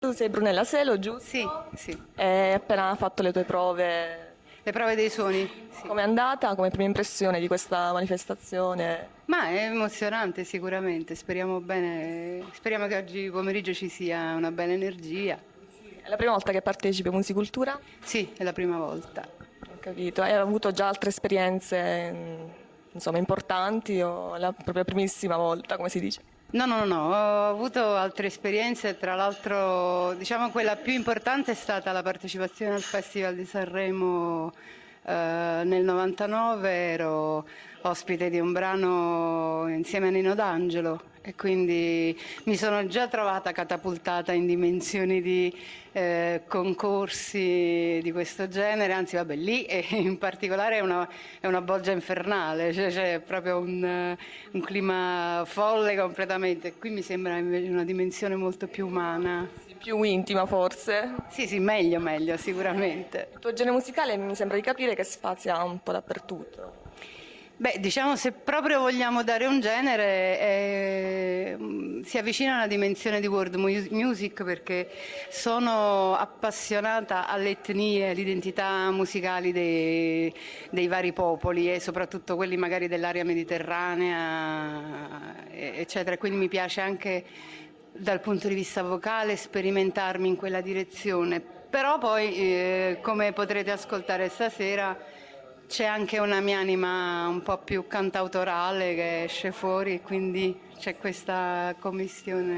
Tu sei Brunella Selo, Sì, giusto? sì, E hai appena fatto le tue prove. le prove dei suoni, sì. Com'è andata? Come prima impressione di questa manifestazione? Ma è emozionante sicuramente, speriamo bene, speriamo che oggi pomeriggio ci sia una bella energia. È la prima volta che partecipi a Musicultura? Sì, è la prima volta. Ho capito. Hai avuto già altre esperienze, insomma, importanti o è la propria primissima volta, come si dice? No, no, no, no, ho avuto altre esperienze, tra l'altro diciamo quella più importante è stata la partecipazione al Festival di Sanremo nel 99, ero ospite di un brano insieme a Nino D'Angelo e quindi mi sono già trovata catapultata in dimensioni di concorsi di questo genere, anzi vabbè lì in particolare è una bolgia infernale, cioè c'è proprio un clima folle completamente. Qui mi sembra invece una dimensione molto più umana. Più intima, forse. Sì, sì, meglio, meglio, sicuramente. Il tuo genere musicale mi sembra di capire che spazia un po' dappertutto. Beh, diciamo se proprio vogliamo dare un genere, si avvicina alla dimensione di world music perché sono appassionata alle etnie, alle identità musicali dei vari popoli e soprattutto quelli magari dell'area mediterranea, eccetera. Quindi mi piace anche dal punto di vista vocale sperimentarmi in quella direzione. Però poi, come potrete ascoltare stasera, c'è anche una mia anima un po' più cantautorale che esce fuori, quindi c'è questa commistione.